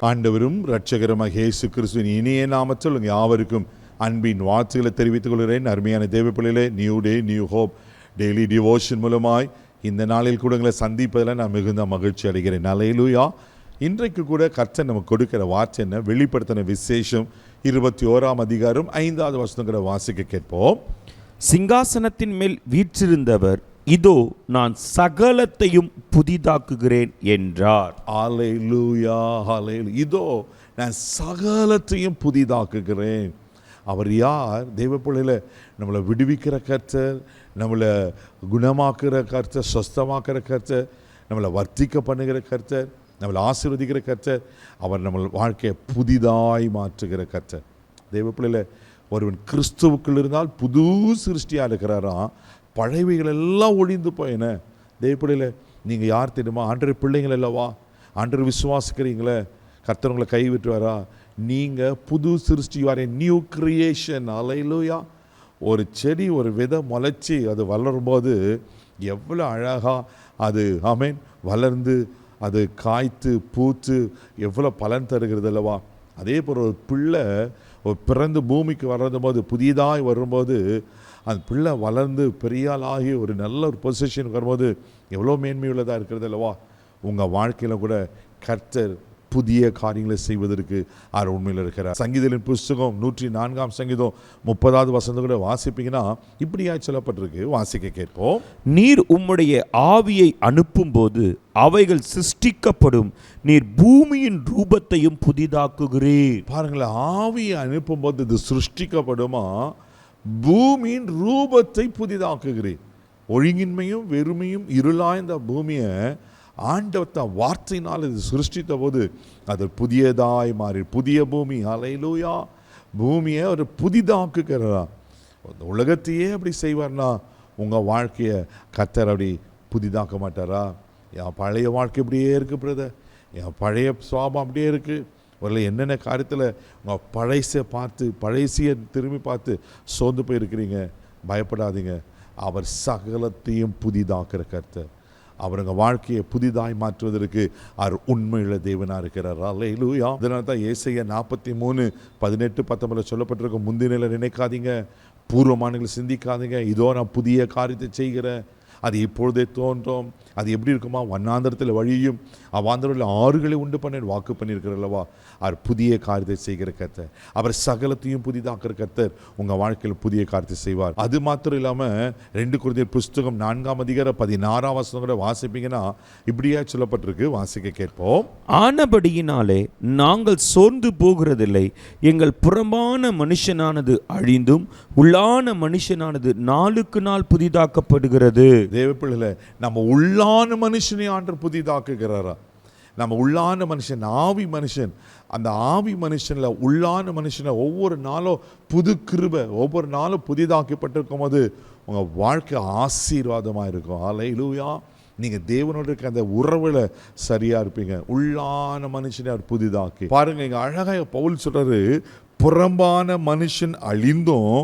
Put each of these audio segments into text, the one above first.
ஆண்டவரும் இரட்சகருமாகிய இயேசு கிறிஸ்துவின் இனிய நாமத்தில் உங்கள் யாவருக்கும் அன்பின் வாழ்த்துக்களை தெரிவித்துக் கொள்கிறேன். அருமையான தேவ பிள்ளைகளே, new day new hope daily devotion மூலமாய் இந்த நாளில் கூட உங்களை சந்திப்பதில் நான் மிகுந்த மகிழ்ச்சி அடைகிறேன். அல்லேலூயா. இன்றைக்கு கூட கர்த்தர் நமக்கு கொடுக்கிற வார்த்தை என்ன? வெளிப்படுத்தின விசேஷம் 21ஆம் அதிகாரம் 5வது வசனங்களை வாசிக்க கேட்போம். சிங்காசனத்தின் மேல் வீற்றிருந்தவர், இதோ நான் சகலத்தையும் புதிதாக்குகிறேன் என்றார். அல்லேலூயா, அல்லேலூயா. இதோ நான் சகலத்தையும் புதிதாக்குகிறேன். அவர் யார்? தெய்வ பிள்ளையில நம்மளை விடுவிக்கிற கர்த்தர், நம்மளை குணமாக்குற கர்த்தர், சொஸ்தமாக்குற கர்த்தர், நம்மளை வர்த்திக்க பண்ணுகிற கர்த்தர், நம்மளை ஆசீர்வதிக்கிற கர்த்தர். அவர் நம்ம வாழ்க்கையை புதிதாய் மாற்றுகிற கர்த்தர். தெய்வ பிள்ளையில ஒருவன் கிறிஸ்துவுக்குள் இருந்தால் புது சிருஷ்டியாக இருக்கிறாராம். பழையவைகள் எல்லாம் ஒழிந்து போயின. தெய்வப்பிள்ளையில் நீங்கள் யார் தெரியுமா? ஆண்டவர் பிள்ளைங்கள் அல்லவா? ஆண்டவர் விசுவாசிக்கிறீங்களே, கர்த்தர் உங்களை கைவிட்டுவாரா? நீங்கள் புது சிருஷ்டி வார நியூ கிரியேஷன். அல்லேலூயா. ஒரு செடி ஒரு விதை முளைச்சி அது வளரும்போது எவ்வளோ அழகாக அது ஆமென் வளர்ந்து அது காய்த்து பூத்து எவ்வளோ பலன் தருகிறது அல்லவா? அதே போல் ஒரு பிள்ளை ஒரு பிறந்து பூமிக்கு வர்றது போது புதியதாய் வரும்போது அந்த பிள்ளை வளர்ந்து பெரியாளாகி ஒரு நல்ல ஒரு பொசிஷனுக்கு வரும்போது எவ்வளோ மேன்மையுள்ளதாக இருக்கிறது அல்லவா? உங்கள் வாழ்க்கையில் கூட கர்த்தர் புதிய காரியங்களை செய்வதற்கு அவர் உண்மையில் இருக்கிறார். சங்கீதத்தின் புஸ்தகம் 104ஆம் சங்கீதம் 30வது வசனம் கூட வாசிப்பீங்கன்னா இப்படியாய் சொல்லப்பட்டிருக்கு. வாசிக்க கேட்போம். நீர் உம்முடைய ஆவியை அனுப்பும்போது அவைகள் சிருஷ்டிக்கப்படும், நீர் பூமியின் ரூபத்தையும் புதிதாக்குகிறீர். பாருங்களேன், ஆவியை அனுப்பும்போது இது சிருஷ்டிக்கப்படுமா? பூமியின் ரூபத்தை புதிதாக்குகிறேன். ஒழுங்கின்மையும் வெறுமையும் இருளாய்ந்த பூமியை ஆண்டவர் வார்த்தையினால் இது சிருஷ்டித்த போது அது புதியதாய் மாறி புதிய பூமி. அல்லேலூயா. பூமியை ஒரு புதிதாக்குகிறா. உலகத்தையே அப்படி செய்வார்னா உங்கள் வாழ்க்கையை கர்த்தர் அப்படி புதிதாக்க மாட்டாரா? என் பழைய வாழ்க்கை இப்படியே இருக்குது பிரதர், என் பழைய சுவாபம் அப்படியே இருக்குது. ஒரு என்னென்ன காரியத்தில் உங்கள் பழையசியை திரும்பி பார்த்து சோர்ந்து போயிருக்கிறீங்க. பயப்படாதீங்க. அவர் சகலத்தையும் புதிதாக்குற கர்த்தர். அவர் உங்கள் வாழ்க்கையை புதிதாய் மாற்றுவதற்கு அவர் உண்மையுள்ள தேவனாக இருக்கிறார். அல்லேலூயா. அதனால தான் ஏசாயா 43:18-19 சொல்லப்பட்டிருக்க, முந்தினில நினைக்காதீங்க, பூர்வமானங்களை சிந்திக்காதீங்க, இதோ நான் புதிய காரியத்தை செய்கிறேன், அது இப்பொழுதே தோன்றும். அது எப்படி இருக்குமா? வண்ணாந்திரத்தில் வழியும் அவ்வாந்திரத்தில் ஆறுகளை உண்டு பண்ண வாக்கு பண்ணியிருக்கிறல்லவா? அவர் புதிய காரியத்தை செய்கிற கர்த்தர். அவர் சகலத்தையும் புதிதாக்குற கர்த்தர். உங்கள் வாழ்க்கையில் புதிய காரியத்தை செய்வார். அது மாத்திரம் இல்லாமல் 2 கொரிந்தியர் புஸ்தகம் 4ஆம் அதிகாரம் 16ஆம் வசனம் வாசிப்பீங்கன்னா இப்படியா சொல்லப்பட்டிருக்கு. வாசிக்க கேட்போம். ஆனபடியினாலே நாங்கள் சோர்ந்து போகிறதில்லை. எங்கள் புறம்பான மனுஷனானது அழிந்தும் உள்ளான மனுஷனானது நாளுக்கு நாள் புதிதாக்கப்படுகிறது. தேவ பிள்ளைகளே, நம்ம உள்ளான மனுஷனை ஆண்டவர் புதிதாக்குகிறாரா? நம்ம உள்ளான மனுஷன், ஆவி மனுஷன், அந்த ஆவி மனுஷனில் உள்ளான மனுஷனை ஒவ்வொரு நாளும் புது கிருபை ஒவ்வொரு நாளும் புதிதாக்கப்பட்டிருக்கும் போது உங்கள் வாழ்க்கை ஆசீர்வாதமாக இருக்கும். அல்லேலூயா. நீங்கள் தேவனோட இருக்க அந்த உறவில் சரியாக இருப்பீங்க. உள்ளான மனுஷனை அவர் புதிதாக்கி பாருங்கள். இங்கே அழகாக பவுல் சொல்கிறாரு, புறம்பான மனுஷன் அழிந்தும்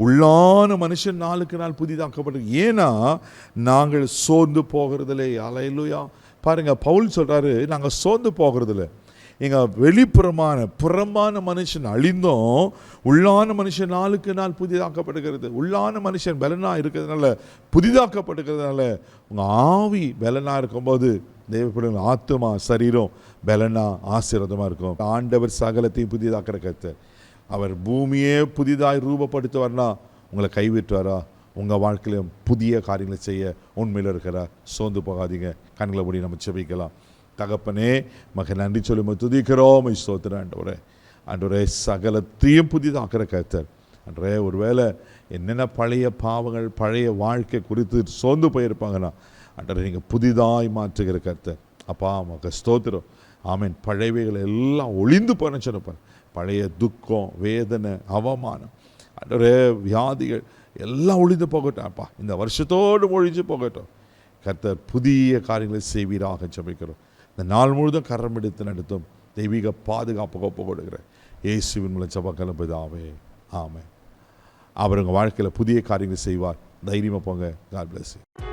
உள்ளான மனுஷன் நாளுக்கு நாள் புதிதாக்கப்பட்டு. ஏன்னா நாங்கள் சோர்ந்து போகிறதில்லை. அல்லேலூயா. பாருங்கள், பவுல் சொல்கிறாரு, நாங்கள் சோர்ந்து போகிறதில்லை. எங்கள் புறம்பான மனுஷன் அழிந்தும் உள்ளான மனுஷன் நாளுக்கு நாள் புதிதாக்கப்படுகிறது. உள்ளான மனுஷன் பலனாக இருக்கிறதுனால புதிதாக்கப்படுகிறதுனால உங்கள் ஆவி பலனாக இருக்கும்போது தேவப்பிள்ளைகள் ஆத்துமா சரீரம் பலனா ஆசீர்வாதமாக இருக்கும். ஆண்டவர் சகலத்தையும் புதிதாக்கிற கர்த்தர். அவர் பூமியே புதிதாய் ரூபப்படுத்துவார்னா உங்களை கைவிட்டுவாரா? உங்கள் வாழ்க்கையிலும் புதிய காரியங்களை செய்ய உண்மையில் இருக்கிறார். சோர்ந்து போகாதீங்க. கண்களை மூடி நம்ம செபிக்கலாம். தகப்பனே, மகன் நன்றி சொல்லி துதிக்கிறோம். ஸ்தோத்திரம் ஆண்டவரே. ஆண்டவரே, சகலத்தையும் புதிதாக்குற கர்த்தர். ஆண்டவரே, ஒருவேளை என்னென்ன பழைய பாவங்கள் பழைய வாழ்க்கை குறித்து சோர்ந்து போயிருப்பாங்கன்னா ஆண்டவரே நீங்கள் புதிதாய் மாற்றுகிற கர்த்தர். அப்பா மக ஸ்தோத்திரம். ஆமீன். பழையவைகள் எல்லாம் ஒளிந்து போன சொன்னப்பார். பழைய துக்கம், வேதனை, அவமானம், ஆண்டவரே வியாதிகள் எல்லாம் ஒளிந்து போகட்டும். அப்பா இந்த வருஷத்தோடு ஒழிஞ்சு போகட்டும். கர்த்தர் புதிய காரியங்களை செய்வீராக ஜெபிக்கிறோம். இந்த நாள் முழுதும் கரம் எடுத்து நடத்தும் தெய்வீக பாதுகாப்பு ஒப்பு கொடுக்கிறேன். இயேசுவின் மூலம் ஜெபக்கலம் பிதாவே, ஆமென். அவர் உங்கள் வாழ்க்கையில் புதிய காரியங்களை செய்வார். தைரியமாக போங்க. God bless you.